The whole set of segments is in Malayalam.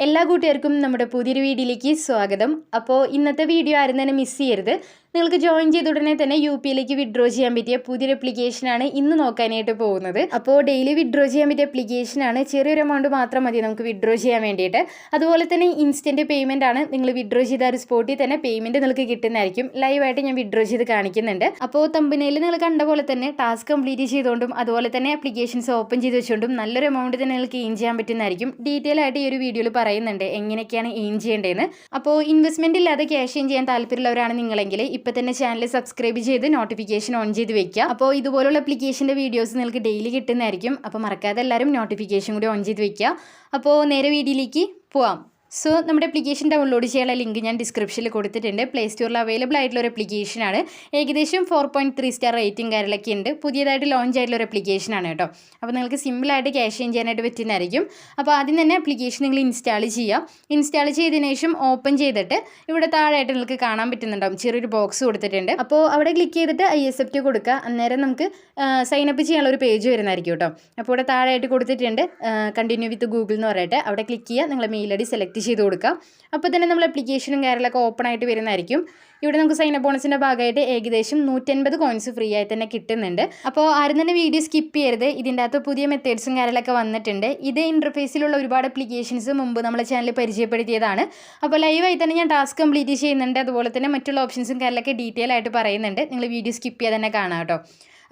എല്ലാ കൂട്ടുകാർക്കും നമ്മുടെ പുതിയൊരു വീഡിയോയിലേക്ക് സ്വാഗതം. അപ്പോൾ ഇന്നത്തെ വീഡിയോ ആരും തന്നെ മിസ് ചെയ്യരുത്. നിങ്ങൾക്ക് ജോയിൻ ചെയ്ത ഉടനെ തന്നെ UPയിലേക്ക് വിഡ്രോ ചെയ്യാൻ പറ്റിയ പുതിയൊരു ആപ്ലിക്കേഷനാണ് ഇന്ന് നോക്കാനായിട്ട് പോകുന്നത്. അപ്പോൾ ഡെയിലി വിഡ്രോ ചെയ്യാൻ പറ്റിയ ആപ്ലിക്കേഷനാണ്. ചെറിയൊരു എമൗണ്ട് മാത്രം മതി നമുക്ക് വിഡ്രോ ചെയ്യാൻ വേണ്ടിയിട്ട്. അതുപോലെ തന്നെ ഇൻസ്റ്റൻറ്റ് പേയ്മെൻ്റ് ആണ്. നിങ്ങൾ വിഡ്രോ ചെയ്ത ഒരു സ്പോട്ടിൽ തന്നെ പേയ്മെൻറ്റ് നിങ്ങൾക്ക് കിട്ടുന്നതായിരിക്കും. ലൈവായിട്ട് ഞാൻ വിഡ്രോ ചെയ്ത് കാണിക്കുന്നുണ്ട്. അപ്പോൾ തമ്പനയിൽ നിങ്ങൾ കണ്ട പോലെ തന്നെ ടാസ്ക് കംപ്ലീറ്റ് ചെയ്തുകൊണ്ടും അതുപോലെ തന്നെ ആപ്ലിക്കേഷൻസ് ഓപ്പൺ ചെയ്ത് വെച്ചുകൊണ്ടും നല്ലൊരു എമൗണ്ട് തന്നെ നിങ്ങൾക്ക് എയിൻ ചെയ്യാൻ പറ്റുന്നതായിരിക്കും. ഡീറ്റെയിൽ ആയിട്ട് ഈ ഒരു വീഡിയോയിൽ പറയുന്നുണ്ട് എങ്ങനെയൊക്കെയാണ് എയിൻ ചെയ്യേണ്ടതെന്ന്. അപ്പോൾ ഇൻവെസ്റ്റ്മെൻറ്റ് ഇല്ലാതെ ക്യാഷ് എയിൻ ചെയ്യാൻ താല്പര്യമുള്ളവരാണ് നിങ്ങളെങ്കിൽ ഇപ്പോൾ തന്നെ ചാനൽ സബ്സ്ക്രൈബ് ചെയ്ത് നോട്ടിഫിക്കേഷൻ ഓൺ ചെയ്ത് വെക്കുക. അപ്പോൾ ഇതുപോലുള്ള ആപ്ലിക്കേഷൻ്റെ വീഡിയോസ് നിങ്ങൾക്ക് ഡെയിലി കിട്ടുന്നതായിരിക്കും. അപ്പോൾ മറക്കാതെ എല്ലാവരും നോട്ടിഫിക്കേഷൻ കൂടി ഓൺ ചെയ്ത് വെക്കുക. അപ്പോൾ നേരെ വീഡിയോയിലേക്ക് പോവാം. സോ നമ്മുടെ ആപ്ലിക്കേഷൻ ഡൗൺലോഡ് ചെയ്യാനുള്ള ലിങ്ക് ഞാൻ ഡിസ്ക്രിപ്ഷനിൽ കൊടുത്തിട്ടുണ്ട്. പ്ലേ സ്റ്റോറിൽ അവൈലബിൾ ആയിട്ടുള്ള ഒരു ആപ്ലിക്കേഷനാണ്. ഏകദേശം 4.3 സ്റ്റാർ റേറ്റിംഗ് കാര്യങ്ങളൊക്കെ ഉണ്ട്. പുതിയതായിട്ട് ലോഞ്ച് ആയിട്ടുള്ള ഒരു ആപ്ലിക്കേഷനാണ് കേട്ടോ. അപ്പോൾ നിങ്ങൾക്ക് സിമ്പിളായിട്ട് ക്യാഷ് എയിൻ ചെയ്യാനായിട്ട് പറ്റുന്നതായിരിക്കും. അപ്പോൾ ആദ്യം തന്നെ ആപ്ലിക്കേഷൻ നിങ്ങൾ ഇൻസ്റ്റാൾ ചെയ്യുക. ഇൻസ്റ്റാൾ ചെയ്തതിനു ശേഷം ഓപ്പൺ ചെയ്തിട്ട് ഇവിടെ താഴെയായിട്ട് നിങ്ങൾക്ക് കാണാൻ പറ്റുന്നുണ്ടാവും ചെറിയൊരു ബോക്സ് കൊടുത്തിട്ടുണ്ട്. അപ്പോൾ അവിടെ ക്ലിക്ക് ചെയ്തിട്ട് accept കൊടുക്കുക. അന്നേരം നമുക്ക് സൈനപ്പ് ചെയ്യാനുള്ള ഒരു പേജ് വരുന്നതായിരിക്കും കേട്ടോ. അപ്പോൾ ഇവിടെ താഴെയായിട്ട് കൊടുത്തിട്ടുണ്ട് കണ്ടിന്യൂ വിത്ത് ഗൂഗിൾ എന്ന് പറഞ്ഞിട്ട് അവിടെ ക്ലിക്ക് ചെയ്യുക. നിങ്ങളെ മെയിൽ ID സെലക്ട് ചെയ്ത് കൊടുക്കാം. അപ്പോൾ തന്നെ നമ്മൾ ആപ്ലിക്കേഷനും കാര്യങ്ങളൊക്കെ ഓപ്പൺ ആയിട്ട് വരുന്നതായിരിക്കും. ഇവിടെ നമുക്ക് സൈനപ്പ് ബോണസിൻ്റെ ഭാഗമായിട്ട് ഏകദേശം 150 കോയിൻസ് ഫ്രീ ആയി തന്നെ കിട്ടുന്നുണ്ട്. അപ്പോൾ ആരും തന്നെ വീഡിയോ സ്കിപ്പ് ചെയ്യരുത്. ഇതിൻ്റെ അകത്ത് പുതിയ മെത്തേഡ്സും കാര്യങ്ങളൊക്കെ വന്നിട്ടുണ്ട്. ഇത് ഇൻ്റർഫേസിലുള്ള ഒരുപാട് ആപ്ലിക്കേഷൻസ് മുമ്പ് നമ്മളെ ചാനൽ പരിചയപ്പെടുത്തിയതാണ്. അപ്പോൾ ലൈവായി തന്നെ ഞാൻ ടാസ്ക് കംപ്ലീറ്റ് ചെയ്യുന്നുണ്ട്. അതുപോലെ തന്നെ മറ്റുള്ള ഓപ്ഷൻസും കാര്യങ്ങളൊക്കെ ഡീറ്റെയിൽ ആയിട്ട് പറയുന്നുണ്ട്. നിങ്ങൾ വീഡിയോ സ്കിപ്പ് ചെയ്യാതെ തന്നെ കാണാം കേട്ടോ.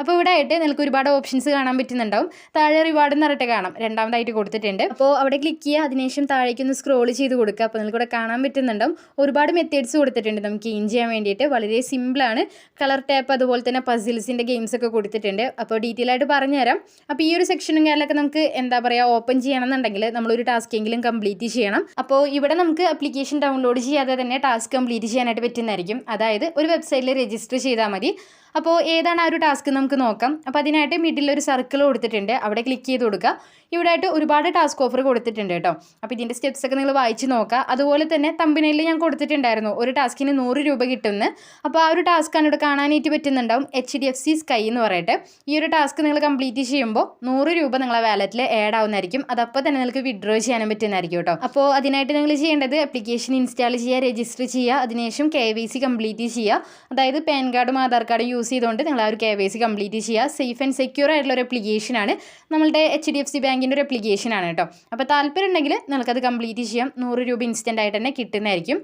അപ്പോൾ ഇവിടെ ആയിട്ട് നിങ്ങൾക്ക് ഒരുപാട് ഓപ്ഷൻസ് കാണാൻ പറ്റുന്നുണ്ടാവും. താഴെ റിവാർഡ് എന്ന് പറഞ്ഞിട്ട് കാണാം, രണ്ടാമതായിട്ട് കൊടുത്തിട്ടുണ്ട്. അപ്പോൾ അവിടെ ക്ലിക്ക് ചെയ്യുക. അതിനുശേഷം താഴേക്കൊന്ന് സ്ക്രോൾ ചെയ്ത് കൊടുക്കുക. അപ്പോൾ നിങ്ങൾക്ക് ഇവിടെ കാണാൻ പറ്റുന്നുണ്ടാവും ഒരുപാട് മെത്തേഡ്സ് കൊടുത്തിട്ടുണ്ട് നമുക്ക് എയിൻ ചെയ്യാൻ വേണ്ടിയിട്ട്. വളരെ സിമ്പിളാണ്. കളർ ടാപ്പ് അതുപോലെ തന്നെ പസിൽസിൻ്റെ ഗെയിംസ് ഒക്കെ കൊടുത്തിട്ടുണ്ട്. അപ്പോൾ ഡീറ്റെയിൽ ആയിട്ട് പറഞ്ഞുതരാം. അപ്പോൾ ഈ ഒരു സെക്ഷനും കാര്യങ്ങളൊക്കെ നമുക്ക് എന്താ പറയുക ഓപ്പൺ ചെയ്യണമെന്നുണ്ടെങ്കിൽ നമ്മളൊരു ടാസ്ക് എങ്കിലും കംപ്ലീറ്റ് ചെയ്യണം. അപ്പോൾ ഇവിടെ നമുക്ക് ആപ്ലിക്കേഷൻ ഡൗൺലോഡ് ചെയ്യാതെ തന്നെ ടാസ്ക് കംപ്ലീറ്റ് ചെയ്യാനായിട്ട് പറ്റുന്നതായിരിക്കും. അതായത് ഒരു വെബ്സൈറ്റിൽ രജിസ്റ്റർ ചെയ്താൽ മതി. അപ്പോൾ ഏതാണ് ആ ഒരു ടാസ്ക് നമുക്ക് നോക്കാം. അപ്പോൾ അതിനായിട്ട് മിഡിൽ ഒരു സർക്കിൾ കൊടുത്തിട്ടുണ്ട്. അവിടെ ക്ലിക്ക് ചെയ്ത് കൊടുക്കുക. ഇവിടെ ആയിട്ട് ഒരുപാട് ടാസ്ക് ഓഫർ കൊടുത്തിട്ടുണ്ട് കേട്ടോ. അപ്പോൾ ഇതിൻ്റെ സ്റ്റെപ്സ് ഒക്കെ നിങ്ങൾ വായിച്ച് നോക്കുക. അതുപോലെ തന്നെ തമ്പനയിൽ ഞാൻ കൊടുത്തിട്ടുണ്ടായിരുന്നു ഒരു ടാസ്കിന് 100 രൂപ കിട്ടുമെന്ന്. അപ്പോൾ ആ ഒരു ടാസ്ക്കാണ് ഇവിടെ കാണാനായിട്ട് പറ്റുന്നുണ്ടാവും. HDFC Sky എന്ന് പറയട്ടെ. ഈ ഒരു ടാസ്ക് നിങ്ങൾ കംപ്ലീറ്റ് ചെയ്യുമ്പോൾ 100 രൂപ നിങ്ങളെ വാലറ്റിൽ ആഡ് ആവുന്നതായിരിക്കും. അതപ്പോൾ തന്നെ നിങ്ങൾക്ക് വിഡ്രോ ചെയ്യാനും പറ്റുന്നതായിരിക്കും കേട്ടോ. അപ്പോൾ അതിനായിട്ട് നിങ്ങൾ ചെയ്യേണ്ടത് ആപ്ലിക്കേഷൻ ഇൻസ്റ്റാൾ ചെയ്യുക, രജിസ്റ്റർ ചെയ്യുക, അതിനുശേഷം KYC കംപ്ലീറ്റ് ചെയ്യുക. അതായത് പാൻ കാർഡും ആധാർ കാർഡും യൂസ് ചെയ്തുകൊണ്ട് നിങ്ങൾ ആ ഒരു KYC കംപ്ലീറ്റ് ചെയ്യുക. സേഫ് ആൻഡ് സെക്യൂർ ആയിട്ടുള്ള ഒരു ആപ്ലിക്കേഷനാണ്. നമ്മളുടെ HDFC ബാങ്കിൻ്റെ ഒരു ആപ്ലിക്കേഷനാണ് കേട്ടോ. അപ്പോൾ താല്പര്യം ഉണ്ടെങ്കിൽ നിങ്ങൾക്കത് കംപ്ലീറ്റ് ചെയ്യാം. 100 രൂപ ഇൻസ്റ്റൻ്റ് ആയിട്ട് തന്നെ കിട്ടുന്നതായിരിക്കും.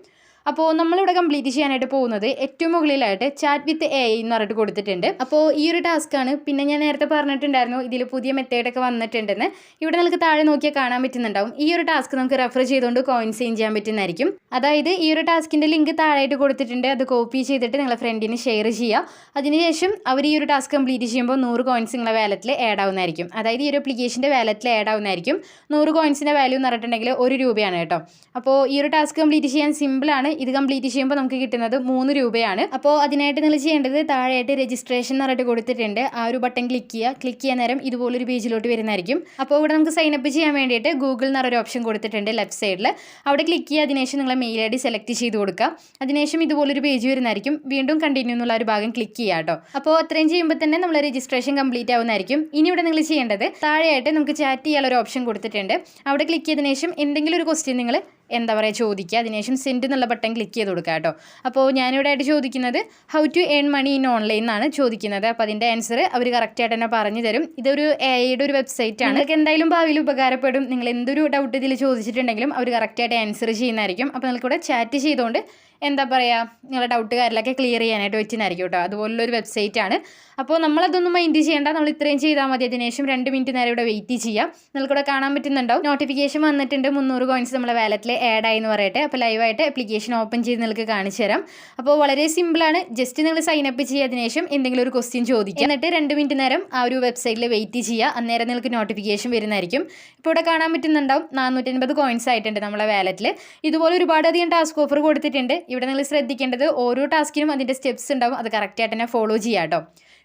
അപ്പോൾ നമ്മളിവിടെ കംപ്ലീറ്റ് ചെയ്യാനായിട്ട് പോകുന്നത് ഏറ്റവും മുകളിലായിട്ട് ചാറ്റ് വിത്ത് AI എന്ന് പറഞ്ഞിട്ട് കൊടുത്തിട്ടുണ്ട്. അപ്പോൾ ഈ ഒരു ടാസ്ക്കാണ്. പിന്നെ ഞാൻ നേരത്തെ പറഞ്ഞിട്ടുണ്ടായിരുന്നു ഇതിൽ പുതിയ മെത്തേഡൊക്കെ വന്നിട്ടുണ്ടെന്ന്. ഇവിടെ നിങ്ങൾക്ക് താഴെ നോക്കിയാൽ കാണാൻ പറ്റുന്നുണ്ടാവും. ഈ ഒരു ടാസ്ക് നമുക്ക് റെഫർ ചെയ്തുകൊണ്ട് കോയിൻസ് എയിൻ ചെയ്യാൻ പറ്റുന്നതായിരിക്കും. അതായത് ഈ ഒരു ടാസ്കിൻ്റെ ലിങ്ക് താഴെയായിട്ട് കൊടുത്തിട്ടുണ്ട്. അത് കോപ്പി ചെയ്തിട്ട് നിങ്ങളെ ഫ്രണ്ടിന് ഷെയർ ചെയ്യുക. അതിനുശേഷം അവർ ഈ ഒരു ടാസ്ക് കംപ്ലീറ്റ് ചെയ്യുമ്പോൾ 100 കോയിൻസ് നിങ്ങളെ വാലറ്റിൽ ആഡ് ആവുന്നതായിരിക്കും. അതായത് ഈ ഒരു ആപ്ലിക്കേഷൻ്റെ വാലറ്റിൽ ആഡ് ആവുന്നതായിരിക്കും. 100 കോയിൻസിൻ്റെ വാല്യൂ എന്ന് പറഞ്ഞിട്ടുണ്ടെങ്കിൽ 1 രൂപയാണ് കേട്ടോ. അപ്പോൾ ഈ ഒരു ടാസ്ക് കംപ്ലീറ്റ് ചെയ്യാൻ സിമ്പിളാണ്. ഇത് കംപ്ലീറ്റ് ചെയ്യുമ്പോൾ നമുക്ക് കിട്ടുന്നത് 3 രൂപയാണ്. അപ്പോൾ അതിനായിട്ട് നിങ്ങൾ ചെയ്യേണ്ടത് താഴെയായിട്ട് രജിസ്ട്രേഷൻ എന്ന് പറഞ്ഞിട്ട് കൊടുത്തിട്ടുണ്ട്. ആ ഒരു ബട്ടൺ ക്ലിക്ക് ചെയ്യുക. ക്ലിക്ക് ചെയ്യാൻ നേരം ഇതുപോലൊരു പേജിലോട്ട് വരുന്നതായിരിക്കും. അപ്പോൾ ഇവിടെ നമുക്ക് സൈനപ്പ് ചെയ്യാൻ വേണ്ടിയിട്ട് ഗൂഗിൾ എന്ന് പറഞ്ഞൊരു ഓപ്ഷൻ കൊടുത്തിട്ടുണ്ട് ലെഫ്റ്റ് സൈഡിൽ. അവിടെ ക്ലിക്ക് ചെയ്യുക. അതിനുശേഷം നിങ്ങളെ മെയിൽ ID സെലക്ട് ചെയ്ത് കൊടുക്കുക. അതിനുശേഷം ഇതുപോലൊരു പേജ് വരുന്നതായിരിക്കും. വീണ്ടും കണ്ടിന്യൂ എന്നുള്ള ഒരു ഭാഗം ക്ലിക്ക് ചെയ്യുക കേട്ടോ. അപ്പോൾ അത്രയും ചെയ്യുമ്പോൾ തന്നെ നമ്മൾ രജിസ്ട്രേഷൻ കംപ്ലീറ്റ് ആവുന്നതായിരിക്കും. ഇനി ഇവിടെ നിങ്ങൾ ചെയ്യേണ്ടത് താഴെയായിട്ട് നമുക്ക് ചാറ്റ് ചെയ്യാനുള്ള ഒരു ഓപ്ഷൻ കൊടുത്തിട്ടുണ്ട്. അവിടെ ക്ലിക്ക് ചെയ്തതിനു ശേഷം എന്തെങ്കിലും ഒരു ക്വസ്റ്റ്യൻ നിങ്ങൾ എന്താ പറയുക ചോദിക്കുക. അതിനുശേഷം സെൻഡ് എന്നുള്ള ബട്ടൺ ക്ലിക്ക് ചെയ്ത് കൊടുക്കുക കേട്ടോ. അപ്പോൾ ഞാനിവിടെ ആയിട്ട് ചോദിക്കുന്നത് how to earn money in online എന്നാണ് ചോദിക്കുന്നത്. അപ്പോൾ അതിൻ്റെ ആൻസർ അവർ കറക്റ്റായിട്ട് തന്നെ പറഞ്ഞു തരും. ഇതൊരു AIയുടെ ഒരു വെബ്സൈറ്റാണ്. നിങ്ങൾക്ക് എന്തായാലും ഭാവിയിൽ ഉപകാരപ്പെടും. നിങ്ങൾ എന്തൊരു ഡൗട്ട് ഇതിൽ ചോദിച്ചിട്ടുണ്ടെങ്കിലും അവർ കറക്റ്റായിട്ട് ആൻസർ ചെയ്യുന്നതായിരിക്കും. അപ്പോൾ നിങ്ങൾക്കിവിടെ ചാറ്റ് ചെയ്തുകൊണ്ട് എന്താ പറയുക നിങ്ങളുടെ ഡൗട്ട് കാര്യങ്ങളൊക്കെ ക്ലിയർ ചെയ്യാനായിട്ട് പറ്റുന്നതായിരിക്കും കേട്ടോ. അതുപോലുള്ളൊരു വെബ്സൈറ്റാണ്. അപ്പോൾ നമ്മളതൊന്നും മൈൻഡ് ചെയ്യേണ്ട. നമ്മൾ ഇത്രയും ചെയ്താൽ മതി. അതിനുശേഷം 2 മിനിറ്റ് നേരം ഇവിടെ വെയിറ്റ് ചെയ്യാം. നിങ്ങൾക്കിവിടെ കാണാൻ പറ്റുന്നുണ്ടാവും നോട്ടിഫിക്കേഷൻ വന്നിട്ടുണ്ട്. 300 കോയിൻസ് നമ്മളെ വാലറ്റിൽ ആഡ് ആയി എന്ന് പറയട്ടെ. അപ്പോൾ ലൈവായിട്ട് ആപ്ലിക്കേഷൻ ഓപ്പൺ ചെയ്ത് നിങ്ങൾക്ക് കാണിച്ചു തരാം. അപ്പോൾ വളരെ സിമ്പിളാണ്. ജസ്റ്റ് നിങ്ങൾ സൈനപ്പ് ചെയ്യുക. അതിനുശേഷം എന്തെങ്കിലും ഒരു ക്വസ്റ്റ്യൻ ചോദിക്കുക. എന്നിട്ട് 2 മിനിറ്റ് നേരം ആ ഒരു വെബ്സൈറ്റിൽ വെയിറ്റ് ചെയ്യുക. അന്നേരം നിങ്ങൾക്ക് നോട്ടിഫിക്കേഷൻ വരുന്നതായിരിക്കും. ഇപ്പോൾ ഇവിടെ കാണാൻ പറ്റുന്നുണ്ടാവും 450 കോയിൻസ് ആയിട്ടുണ്ട് നമ്മളെ വാലറ്റിൽ. ഇതുപോലെ ഒരുപാടധികം ടാസ്ക് ഓഫർ കൊടുത്തിട്ടുണ്ട്. ഇവിടെ നിങ്ങൾ ശ്രദ്ധിക്കേണ്ടത് ഓരോ ടാസ്കിനും അതിൻ്റെ സ്റ്റെപ്സ് ഉണ്ടാവും. അത് കറക്റ്റായിട്ട് തന്നെ ഫോളോ ചെയ്യാം കേട്ടോ.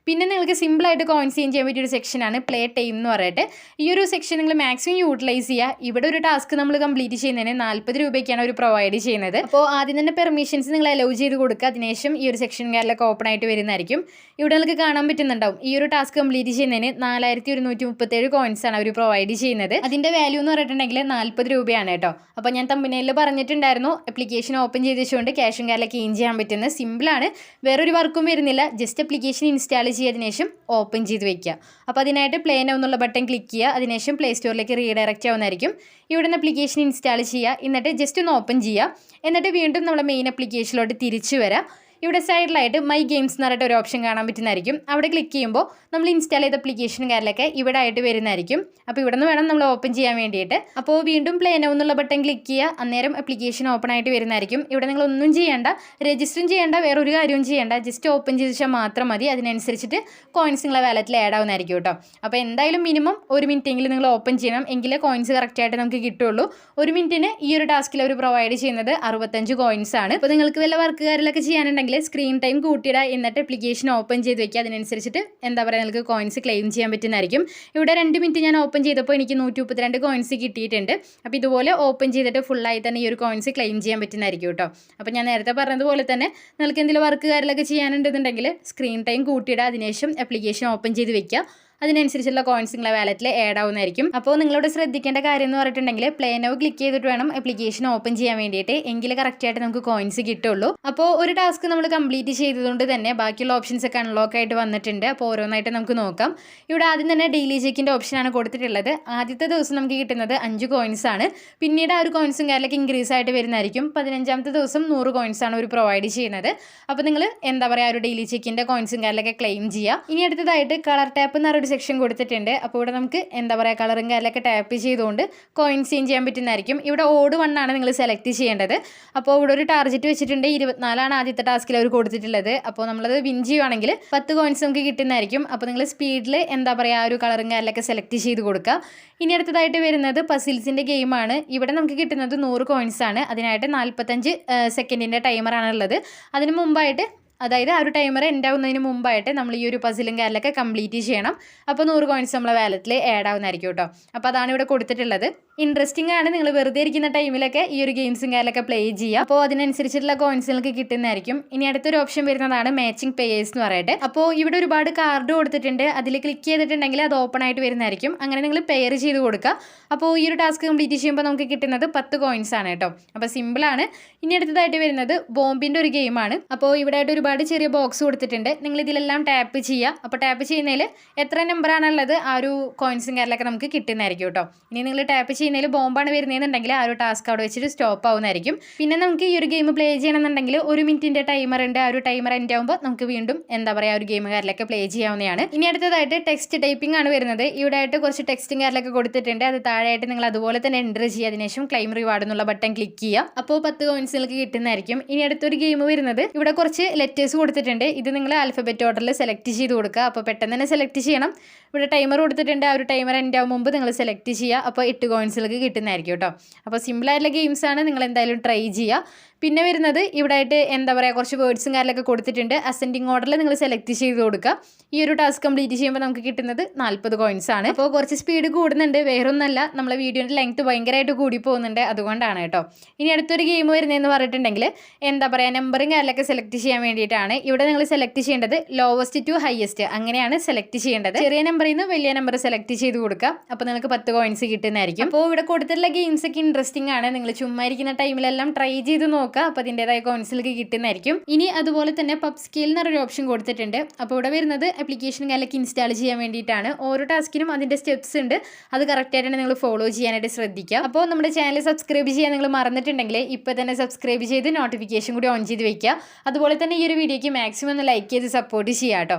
പിന്നെ നിങ്ങൾക്ക് സിമ്പിളായിട്ട് കോയിൻസ് ചെയ്യാൻ പറ്റിയ ഒരു സെക്ഷനാണ് പ്ലേ ടൈം എന്ന് പറയട്ടെ. ഈ ഒരു സെക്ഷൻ നിങ്ങൾ മാക്സിമം യൂട്ടിലൈസ് ചെയ്യുക. ഇവിടെ ഒരു ടാസ്ക് നമ്മൾ കംപ്ലീറ്റ് ചെയ്യുന്നതിന് 40 രൂപയ്ക്കാണ് അവർ പ്രൊവൈഡ് ചെയ്യുന്നത്. അപ്പോൾ ആദ്യം തന്നെ പെർമിഷൻസ് നിങ്ങൾ അലൗ ചെയ്ത് കൊടുക്കുക. അതിനുശേഷം ഈ ഒരു സെക്ഷൻ കാര്യങ്ങളൊക്കെ ഓപ്പൺ ആയിട്ട് വരുന്നതായിരിക്കും. ഇവിടെ നിങ്ങൾക്ക് കാണാൻ പറ്റുന്നുണ്ടാവും ഈ ഒരു ടാസ്ക് കംപ്ലീറ്റ് ചെയ്യുന്നതിന് 4137 കോയിൻസ് ആണ് അവർ പ്രൊവൈഡ് ചെയ്യുന്നത്. അതിൻ്റെ വാല്യൂ എന്ന് പറഞ്ഞിട്ടുണ്ടെങ്കിൽ 40 രൂപയാണ് കേട്ടോ. അപ്പോൾ ഞാൻ തമ്പനയിൽ പറഞ്ഞിട്ടുണ്ടായിരുന്നു ആപ്ലിക്കേഷൻ ഓപ്പൺ ചെയ്ത് വെച്ചുകൊണ്ട് ക്യാഷും കാര്യങ്ങളൊക്കെ ഏൺ ചെയ്യാൻ പറ്റുന്നത്. സിമ്പിളാണ്, വേറൊരു വർക്കും വരുന്നില്ല. ജസ്റ്റ് ആപ്ലിക്കേഷൻ ഇൻസ്റ്റാൾ ചെയ്തതിനു ശേഷം ഓപ്പൺ ചെയ്ത് വെക്കുക. അപ്പോൾ അതിനായിട്ട് പ്ലേ നൗ എന്നുള്ള ബട്ടൺ ക്ലിക്ക് ചെയ്യുക. അതിനുശേഷം പ്ലേ സ്റ്റോറിലേക്ക് റീഡയറക്റ്റ് ആവുന്നതായിരിക്കും. ഇവിടെ നിന്ന് ആപ്ലിക്കേഷൻ ഇൻസ്റ്റാൾ ചെയ്യുക. എന്നിട്ട് ജസ്റ്റ് ഒന്ന് ഓപ്പൺ ചെയ്യുക. എന്നിട്ട് വീണ്ടും നമ്മുടെ മെയിൻ ആപ്ലിക്കേഷനിലോട്ട് തിരിച്ചു വരാം. ഇവിടെ സൈഡിലായിട്ട് മൈ ഗെയിംസ് എന്ന് പറഞ്ഞിട്ട് ഒരു ഓപ്ഷൻ കാണാൻ പറ്റുന്നതായിരിക്കും. അവിടെ ക്ലിക്ക് ചെയ്യുമ്പോൾ നമ്മൾ ഇൻസ്റ്റാൾ ചെയ്ത ആപ്ലിക്കേഷൻ കാര്യങ്ങളൊക്കെ ഇവിടെ ആയിട്ട് വരുന്നതായിരിക്കും. അപ്പോൾ ഇവിടെ നിന്ന് വേണം നമ്മൾ ഓപ്പൺ ചെയ്യാൻ വേണ്ടിയിട്ട്. അപ്പോൾ വീണ്ടും പ്ലേ നൗ എന്നുള്ള ബട്ടൺ ക്ലിക്ക് ചെയ്യുക. അന്നേരം ആപ്ലിക്കേഷൻ ഓപ്പൺ ആയിട്ട് വരുന്നതായിരിക്കും. ഇവിടെ നിങ്ങൾ ഒന്നും ചെയ്യേണ്ട, രജിസ്റ്ററും ചെയ്യേണ്ട, വേറൊരു കാര്യവും ചെയ്യേണ്ട. ജസ്റ്റ് ഓപ്പൺ ചെയ്ത് വെച്ചാൽ മാത്രം മതി. അതിനനുസരിച്ചിട്ട് കോയിൻസ് നിങ്ങളെ വാലറ്റിൽ ആഡ് ആവുന്നതായിരിക്കും കേട്ടോ. അപ്പോൾ എന്തായാലും മിനിമം 1 മിനിറ്റെങ്കിലും നിങ്ങൾ ഓപ്പൺ ചെയ്യണം, എങ്കിലേ കോയിൻസ് കറക്റ്റായിട്ട് നമുക്ക് കിട്ടുള്ളൂ. 1 മിനിറ്റിന് ഈ ഒരു ടാസ്കിൽ അവർ പ്രൊവൈഡ് ചെയ്യുന്നത് 65 കോയിൻസ് ആണ്. അപ്പോൾ നിങ്ങൾക്ക് വല്ല വർക്ക് കാര്യങ്ങളൊക്കെ ചെയ്യാനുണ്ടെങ്കിൽ സ്ക്രീൻ ടൈം കൂട്ടിയിടുക. എന്നിട്ട് ആപ്ലിക്കേഷൻ ഓപ്പൺ ചെയ്ത് വെക്കുക. അതിനനുസരിച്ചിട്ട് എന്താ പറയുക, നിങ്ങൾക്ക് കോയിൻസ് ക്ലെയിം ചെയ്യാൻ പറ്റുന്നതായിരിക്കും. ഇവിടെ 2 മിനിറ്റ് ഞാൻ ഓപ്പൺ ചെയ്തപ്പോൾ എനിക്ക് 132 കോയിൻസ് കിട്ടിയിട്ടുണ്ട്. അപ്പോൾ ഇതുപോലെ ഓപ്പൺ ചെയ്തിട്ട് ഫുള്ളായി തന്നെ ഈ ഒരു കോയിൻസ് ക്ലെയിം ചെയ്യാൻ പറ്റുന്നതായിരിക്കും കേട്ടോ. അപ്പോൾ ഞാൻ നേരത്തെ പറഞ്ഞതുപോലെ തന്നെ നിങ്ങൾക്ക് എന്തെങ്കിലും വർക്ക് കാര്യങ്ങളൊക്കെ ചെയ്യാനുണ്ടെന്നുണ്ടെങ്കിൽ സ്ക്രീൻ ടൈം കൂട്ടിയിടുക. അതിനുശേഷം ആപ്ലിക്കേഷൻ ഓപ്പൺ ചെയ്ത് വെക്കുക. അതിനനുസരിച്ചുള്ള കോയിൻസ് നിങ്ങളെ വാലറ്റിൽ ആഡ് ആവുന്നതായിരിക്കും. അപ്പോൾ നിങ്ങളോട് ശ്രദ്ധിക്കേണ്ട കാര്യം എന്ന് പറഞ്ഞിട്ടുണ്ടെങ്കിൽ പ്ലേ നൗ ക്ലിക്ക് ചെയ്തിട്ട് വേണം ആപ്ലിക്കേഷൻ ഓപ്പൺ ചെയ്യാൻ വേണ്ടിയിട്ട്, എങ്കിൽ കറക്റ്റായിട്ട് നമുക്ക് കോയിൻസ് കിട്ടുള്ളൂ. അപ്പോൾ ഒരു ടാസ്ക് നമ്മൾ കംപ്ലീറ്റ് ചെയ്തതുകൊണ്ട് തന്നെ ബാക്കിയുള്ള ഓപ്ഷൻസ് ഒക്കെ അൺലോക്ക് ആയിട്ട് വന്നിട്ടുണ്ട്. അപ്പോൾ ഓരോന്നായിട്ട് നമുക്ക് നോക്കാം. ഇവിടെ ആദ്യം തന്നെ ഡെയിലി ചെക്കിൻ്റെ ഓപ്ഷനാണ് കൊടുത്തിട്ടുള്ളത്. ആദ്യത്തെ ദിവസം നമുക്ക് കിട്ടുന്നത് 5 കോയിൻസ് ആണ്. പിന്നീട് ആ ഒരു കോയിൻസും കാര്യങ്ങളൊക്കെ ഇൻക്രീസ് ആയിട്ട് വരുന്നതായിരിക്കും. 15ാമത്തെ ദിവസം 100 കോയിൻസ് ആണ് അവർ പ്രൊവൈഡ് ചെയ്യുന്നത്. അപ്പോൾ നിങ്ങൾ എന്താ പറയുക, ഒരു ഡെയിലി ചെക്കിൻ്റെ കോയിൻസും കാര്യങ്ങളൊക്കെ ക്ലെയിം ചെയ്യുക. ഇനി അടുത്തതായിട്ട് കളർ ടാപ്പ് എന്നൊരു സെക്ഷൻ കൊടുത്തിട്ടുണ്ട്. അപ്പോൾ ഇവിടെ നമുക്ക് എന്താ പറയുക, കളറും കാര്യങ്ങളൊക്കെ ടാപ്പ് ചെയ്തുകൊണ്ട് കോയിൻസ് ചേഞ്ച് ചെയ്യാൻ പറ്റുന്നതായിരിക്കും. ഇവിടെ ഓഡ് 1 ആണ് നിങ്ങൾ സെലക്ട് ചെയ്യേണ്ടത്. അപ്പോൾ ഇവിടെ ഒരു ടാർഗറ്റ് വെച്ചിട്ടുണ്ട്. 24 ആദ്യത്തെ ടാസ്കിൽ അവർ കൊടുത്തിട്ടുള്ളത്. അപ്പോൾ നമ്മളത് വിൻ ചെയ്യുവാണെങ്കിൽ 10 കോയിൻസ് നമുക്ക് കിട്ടുന്നതായിരിക്കും. അപ്പോൾ നിങ്ങൾ സ്പീഡിൽ എന്താ പറയുക, ഒരു കളറും കാര്യങ്ങളൊക്കെ സെലക്ട് ചെയ്ത് കൊടുക്കുക. ഇനി അടുത്തതായിട്ട് വരുന്നത് പസിൽസിൻ്റെ ഗെയിമാണ്. ഇവിടെ നമുക്ക് കിട്ടുന്നത് 100 കോയിൻസ് ആണ്. അതിനായിട്ട് 45 സെക്കൻഡിൻ്റെ ടൈമറാണുള്ളത്. അതിന് മുമ്പായിട്ട്, അതായത് ആ ഒരു ടൈമർ എൻഡ് ആവുന്നതിന് മുമ്പായിട്ട് നമ്മൾ ഈ ഒരു പസിലും കാര്യങ്ങളൊക്കെ കംപ്ലീറ്റ് ചെയ്യണം. അപ്പോൾ 100 കോയിൻസ് നമ്മളെ വാലറ്റിൽ ആഡ് ആവുന്നതായിരിക്കും കേട്ടോ. അപ്പോൾ അതാണ് ഇവിടെ കൊടുത്തിട്ടുള്ളത്. ഇൻട്രസ്റ്റിംഗ് ആണ്. നിങ്ങൾ വെറുതെ ഇരിക്കുന്ന ടൈമിലൊക്കെ ഈ ഒരു ഗെയിംസും കാര്യങ്ങളൊക്കെ പ്ലേ ചെയ്യുക. അപ്പോൾ അതിനനുസരിച്ചിട്ടുള്ള കോയിൻസ് നിങ്ങൾക്ക് കിട്ടുന്നതായിരിക്കും. ഇനി അടുത്തൊരു ഓപ്ഷൻ വരുന്നതാണ് മാച്ചിങ് പേയേഴ്സ് എന്ന് പറയട്ടെ. അപ്പോൾ ഇവിടെ ഒരുപാട് കാർഡ് കൊടുത്തിട്ടുണ്ട്. അതിൽ ക്ലിക്ക് ചെയ്തിട്ടുണ്ടെങ്കിൽ അത് ഓപ്പൺ ആയിട്ട് വരുന്നതായിരിക്കും. അങ്ങനെ നിങ്ങൾ പെയർ ചെയ്ത് കൊടുക്കുക. അപ്പോൾ ഈ ഒരു ടാസ്ക് കംപ്ലീറ്റ് ചെയ്യുമ്പോൾ നമുക്ക് കിട്ടുന്നത് 10 കോയിൻസ് ആണ് കേട്ടോ. അപ്പോൾ സിമ്പിളാണ്. ഇനി അടുത്തതായിട്ട് വരുന്നത് ബോംബിൻ്റെ ഒരു ഗെയിമാണ്. അപ്പോൾ ഇവിടെ ആയിട്ട് ഒരുപാട് ചെറിയ ബോക്സ് കൊടുത്തിട്ടുണ്ട്. നിങ്ങൾ ഇതിലെല്ലാം ടാപ്പ് ചെയ്യുക. അപ്പോൾ ടാപ്പ് ചെയ്യുന്നതിൽ എത്ര നമ്പറാണുള്ളത് ആ ഒരു കോയിൻസും കാര്യങ്ങളൊക്കെ നമുക്ക് കിട്ടുന്നതായിരിക്കും കേട്ടോ. ഇനി നിങ്ങൾ ടാപ്പ് ചെയ്യുന്നതിൽ ബോംബാണ് വരുന്നതെന്നുണ്ടെങ്കിൽ ആ ഒരു ടാസ്ക് അവിടെ വെച്ചിട്ട് സ്റ്റോപ്പ് ആവുന്നതായിരിക്കും. പിന്നെ നമുക്ക് ഈ ഒരു ഗെയിം പ്ലേ ചെയ്യണമെന്നുണ്ടെങ്കിൽ 1 മിനിറ്റിൻ്റെ ടൈമർ ഉണ്ട്. ആ ഒരു ടൈമർ എൻഡ് ആകുമ്പോൾ നമുക്ക് വീണ്ടും എന്താ പറയുക, ഒരു ഗെയിം കാര്യങ്ങളൊക്കെ പ്ലേ ചെയ്യാവുന്നതാണ്. ഇനി അടുത്തതായിട്ട് ടെക്സ്റ്റ് ടൈപ്പിംഗ് ആണ് വരുന്നത്. ഇവിടെ ആയിട്ട് കുറച്ച് ടെക്സ്റ്റും കാര്യങ്ങളൊക്കെ കൊടുത്തിട്ടുണ്ട്. അത് താഴെയായിട്ട് നിങ്ങൾ അതുപോലെ തന്നെ എൻ്റർ ചെയ്യുക. അതിനുശേഷം ക്ലെയിം റിവാർഡ് എന്നുള്ള ബട്ടൺ ക്ലിക്ക് ചെയ്യുക. അപ്പോൾ 10 കോയിൻസ് നിങ്ങൾക്ക് കിട്ടുന്നതായിരിക്കും. ഇനി അടുത്തൊരു ഗെയിം വരുന്നത്, ഇവിടെ കുറച്ച് ലെറ്റേഴ്സ് കൊടുത്തിട്ടുണ്ട്. ഇത് നിങ്ങൾ ആൽഫബറ്റ് ഓർഡറിൽ സെലക്ട് ചെയ്ത് കൊടുക്കുക. അപ്പോൾ പെട്ടെന്ന് തന്നെ സെലക്ട് ചെയ്യണം. ഇവിടെ ടൈമർ കൊടുത്തിട്ടുണ്ട്. ആ ഒരു ടൈമർ എൻഡ് ആവും മുമ്പ് നിങ്ങൾ സെലക്ട് ചെയ്യുക. അപ്പോൾ 8 കോയിൻസിലേക്ക് കിട്ടുന്നതായിരിക്കും കേട്ടോ. അപ്പോൾ സിമ്പിളായിട്ടുള്ള ഗെയിംസാണ്, നിങ്ങൾ എന്തായാലും ട്രൈ ചെയ്യുക. പിന്നെ വരുന്നത് ഇവിടെ ആയിട്ട് എന്താ പറയുക, കുറച്ച് വേർഡ്സും കാര്യങ്ങളൊക്കെ കൊടുത്തിട്ടുണ്ട്. അസെൻഡിങ് ഓർഡറിൽ നിങ്ങൾ സെലക്ട് ചെയ്ത് കൊടുക്കുക. ഈ ഒരു ടാസ്ക് കംപ്ലീറ്റ് ചെയ്യുമ്പോൾ നമുക്ക് കിട്ടുന്നത് 40 കോയിൻസ് ആണ്. അപ്പോൾ കുറച്ച് സ്പീഡ് കൂടുന്നുണ്ട്, വേറൊന്നല്ല, നമ്മളെ വീഡിയോയുടെ ലെങ്ത് ഭയങ്കരമായിട്ട് കൂടി പോകുന്നുണ്ട്, അതുകൊണ്ടാണ് കേട്ടോ. ഇനി അടുത്തൊരു ഗെയിം വരുന്നതെന്ന് പറഞ്ഞിട്ടുണ്ടെങ്കിൽ എന്താ പറയുക, നമ്പറും കാര്യങ്ങളൊക്കെ സെലക്ട് ചെയ്യാൻ വേണ്ടിയിട്ടാണ്. ഇവിടെ നിങ്ങൾ സെലക്ട് ചെയ്യേണ്ടത് ലോവസ്റ്റ് ടു ഹയസ്റ്റ്, അങ്ങനെയാണ് സെലക്ട് ചെയ്യേണ്ടത്. ചെറിയ നമ്പറിൽ നിന്ന് വലിയ നമ്പർ സെലക്ട് ചെയ്ത് കൊടുക്കുക. അപ്പോൾ നിങ്ങൾക്ക് 10 കോയിൻസ് കിട്ടുന്നതായിരിക്കും. അപ്പോൾ ഇവിടെ കൊടുത്തിട്ടുള്ള ഗെയിംസ് ഒക്കെ ഇൻട്രസ്റ്റിംഗ് ആണ്. നിങ്ങൾ ചുമ്മാ ഇരിക്കുന്ന ടൈമിലെല്ലാം ട്രൈ ചെയ്ത് നോക്കുക. അപ്പോൾ അതിൻ്റെതായ കോയിൻസിലേക്ക് കിട്ടുന്നതായിരിക്കും. ഇനി അതുപോലെ തന്നെ പബ് സ്കെയിൽ എന്നൊരു ഓപ്ഷൻ കൊടുത്തിട്ടുണ്ട്. അപ്പോൾ ഇവിടെ വരുന്നത് ആപ്ലിക്കേഷൻ കാര്യങ്ങളൊക്കെ ഇൻസ്റ്റാൾ ചെയ്യാൻ വേണ്ടിയിട്ടാണ്. ഓരോ ടാസ്കിനും അതിൻ്റെ സ്റ്റെപ്സ് ഉണ്ട്. അത് കറക്റ്റായിട്ട് നിങ്ങൾ ഫോളോ ചെയ്യാനായിട്ട് ശ്രദ്ധിക്കുക. അപ്പോൾ നമ്മുടെ ചാനൽ സബ്സ്ക്രൈബ് ചെയ്യാൻ നിങ്ങൾ മറന്നിട്ടുണ്ടെങ്കിൽ ഇപ്പോൾ തന്നെ സബ്സ്ക്രൈബ് ചെയ്ത് നോട്ടിഫിക്കേഷൻ കൂടി ഓൺ ചെയ്ത് വെക്കുക. അതുപോലെ തന്നെ ഈ ഒരു വീഡിയോയ്ക്ക് മാക്സിമം ഒന്ന് ലൈക്ക് ചെയ്ത് സപ്പോർട്ട് ചെയ്യുക കേട്ടോ.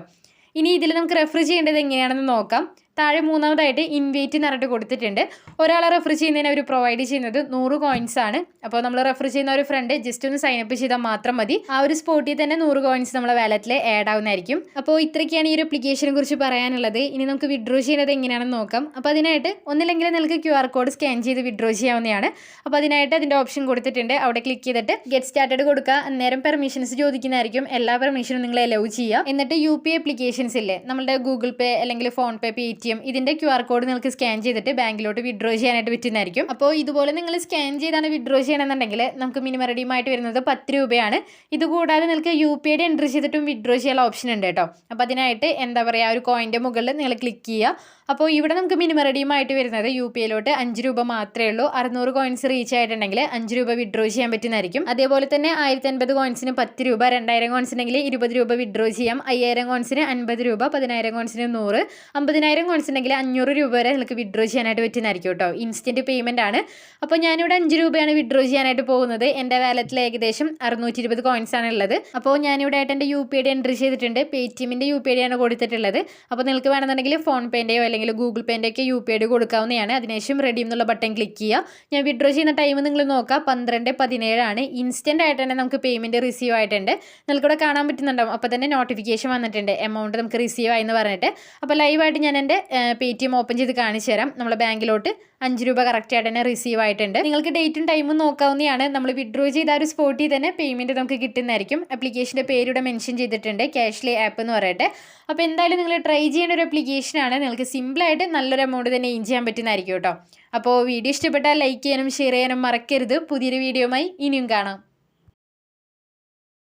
ഇനി ഇതിൽ നമുക്ക് റെഫർ ചെയ്യേണ്ടത് എങ്ങനെയാണെന്ന് നോക്കാം. താഴെ മൂന്നാമതായിട്ട് ഇൻവൈറ്റ് എന്ന് പറഞ്ഞിട്ട് കൊടുത്തിട്ടുണ്ട്. ഒരാളെ റെഫർ ചെയ്യുന്നതിന് അവർ പ്രൊവൈഡ് ചെയ്യുന്നത് 100 കോയിൻസ് ആണ്. അപ്പോൾ നമ്മൾ റെഫർ ചെയ്യുന്ന ഒരു ഫ്രണ്ട് ജസ്റ്റ് ഒന്ന് സൈനപ്പ് ചെയ്താൽ മാത്രം മതി. ആ ഒരു സ്പോട്ടിൽ തന്നെ 100 കോയിൻസ് നമ്മളെ വാലറ്റിൽ ആഡ് ആവുന്നതായിരിക്കും. അപ്പോൾ ഇത്രയൊക്കെയാണ് ഈ ഒരു അപ്ലിക്കേഷനെ കുറിച്ച് പറയാനുള്ളത്. ഇനി നമുക്ക് വിഡ്രോ ചെയ്യുന്നത് എങ്ങനെയാണെന്ന് നോക്കാം. അപ്പോൾ അതിനായിട്ട് ഒന്നില്ലെങ്കിൽ നിങ്ങൾക്ക് QR കോഡ് സ്കാൻ ചെയ്ത് വിഡ്രോ ചെയ്യാവുന്നതാണ്. അപ്പോൾ അതിനായിട്ട് അതിൻ്റെ ഓപ്ഷൻ കൊടുത്തിട്ടുണ്ട്. അവിടെ ക്ലിക്ക് ചെയ്തിട്ട് ഗെറ്റ് സ്റ്റാർട്ടഡ് കൊടുക്കുക. അന്നേരം പെർമിഷൻസ് ചോദിക്കുന്നതായിരിക്കും. എല്ലാ പെർമിഷനും നിങ്ങൾ അലൗ ചെയ്യുക. എന്നിട്ട് UPI അപ്ലിക്കേഷൻസ് ഇല്ലേ, നമ്മുടെ ഗൂഗിൾ പേ അല്ലെങ്കിൽ ഫോൺ പേ, Paytm, ഇതിൻ്റെ QR കോഡ് നിങ്ങൾക്ക് സ്കാൻ ചെയ്തിട്ട് ബാങ്കിലോട്ട് വിഡ്രോ ചെയ്യാനായിട്ട് പറ്റുന്നതായിരിക്കും. അപ്പോൾ ഇതുപോലെ നിങ്ങൾ സ്കാൻ ചെയ്താണ് വിഡ്രോ ചെയ്യണമെന്നുണ്ടെങ്കിൽ നമുക്ക് മിനിമം റെഡീമായിട്ട് വരുന്നത് 10 രൂപയാണ്. ഇതുകൂടാതെ നിങ്ങൾക്ക് UPI എൻട്രി ചെയ്തിട്ടും വിഡ്രോ ചെയ്യാനുള്ള ഓപ്ഷൻ ഉണ്ട് കേട്ടോ. അപ്പോൾ അതിനായിട്ട് എന്താ പറയുക, ഒരു കോയിൻ്റെ മുകളിൽ നിങ്ങൾ ക്ലിക്ക് ചെയ്യുക. അപ്പോൾ ഇവിടെ നമുക്ക് മിനിമം റെഡീമായിട്ട് വരുന്നത് UPIയിലോട്ട് 5 രൂപ മാത്രമേ ഉള്ളൂ. 600 കോയിൻസ് റീച്ച് ആയിട്ടുണ്ടെങ്കിൽ 5 രൂപ വിഡ്രോ ചെയ്യാൻ പറ്റുന്നതായിരിക്കും. അതേപോലെ തന്നെ 1050 കോയിൻസിന് 10 രൂപ, 2000 കോയിൻസ് ഉണ്ടെങ്കിൽ 20 രൂപ വിഡ്രോ ചെയ്യാം. 5000 കോയിൻസിന് 50 രൂപ, 10000 കോയിൻസിന് 100, 50000 കോയിൻസ് ഉണ്ടെങ്കിൽ 500 രൂപ വരെ നിങ്ങൾക്ക് വിഡ്രോ ചെയ്യാനായിട്ട് പറ്റുന്നതായിരിക്കും കേട്ടോ. ഇൻസ്റ്റൻറ്റ് പേയ്മെൻ്റ് ആണ്. അപ്പോൾ ഞാനിവിടെ 5 രൂപയാണ് വിഡ്രോ ചെയ്യാനായിട്ട് പോകുന്നത്. എൻ്റെ വാലറ്റിൽ ഏകദേശം 620 കോയിൻസ് ആണ് ഉള്ളത്. അപ്പോൾ ഞാനിവിടെ ആയിട്ട് എൻ്റെ UPI എൻട്രി ചെയ്തിട്ടുണ്ട്. Paytmൻ്റെ UPI ആണ് കൊടുത്തിട്ടുള്ളത്. അപ്പോൾ നിങ്ങൾക്ക് വേണമെന്നുണ്ടെങ്കിൽ ഫോൺ പേൻ്റെയോ അല്ലെങ്കിൽ ഗൂഗിൾ പേൻ്റെ ഒക്കെ UPI കൊടുക്കാവുന്നതാണ്. അതിനുശേഷം റെഡീം എന്നുള്ള ബട്ടൺ ക്ലിക്ക് ചെയ്യുക. ഞാൻ വിഡ്രോ ചെയ്യുന്ന ടൈം നിങ്ങൾ നോക്കുക, 12:17 ആണ്. ഇൻസ്റ്റൻ്റ് ആയിട്ട് തന്നെ നമുക്ക് പേയ്മെൻറ്റ് റിസീവ് ആയിട്ടുണ്ട്. നിങ്ങൾക്കിവിടെ കാണാൻ പറ്റുന്നുണ്ടാവും. അപ്പോൾ തന്നെ നോട്ടിഫിക്കേഷൻ വന്നിട്ടുണ്ട്, എമൗണ്ട് നമുക്ക് റിസീവ് ആയി എന്ന് പറഞ്ഞിട്ട്. അപ്പോൾ ലൈവായിട്ട് ഞാൻ എൻ്റെ Paytm ഓപ്പൺ ചെയ്ത് കാണിച്ചു തരാം. നമ്മളെ ബാങ്കിലോട്ട് 5 രൂപ കറക്റ്റ് ആയിട്ട് തന്നെ റിസീവ് ആയിട്ടുണ്ട്. നിങ്ങൾക്ക് ഡേറ്റും ടൈമും നോക്കാവുന്നതാണ്. നമ്മൾ വിഡ്രോ ചെയ്ത ആ ഒരു സ്പോട്ടിൽ തന്നെ പേയ്മെൻറ്റ് നമുക്ക് കിട്ടുന്നതായിരിക്കും. ആപ്ലിക്കേഷൻ്റെ പേരിവിടെ മെൻഷൻ ചെയ്തിട്ടുണ്ട്, ക്യാഷ്ലി ആപ്പ് എന്ന് പറയട്ടെ. അപ്പോൾ എന്തായാലും നിങ്ങൾ ട്രൈ ചെയ്യേണ്ട ഒരു ആപ്ലിക്കേഷനാണ്. നിങ്ങൾക്ക് സിമ്പിളായിട്ട് നല്ലൊരു എമൗണ്ട് തന്നെ ഏൺ ചെയ്യാൻ പറ്റുന്നതായിരിക്കും കേട്ടോ. അപ്പോൾ വീഡിയോ ഇഷ്ടപ്പെട്ടാൽ ലൈക്ക് ചെയ്യാനും ഷെയർ ചെയ്യാനും മറക്കരുത്. പുതിയൊരു വീഡിയോയുമായി ഇനിയും കാണാം.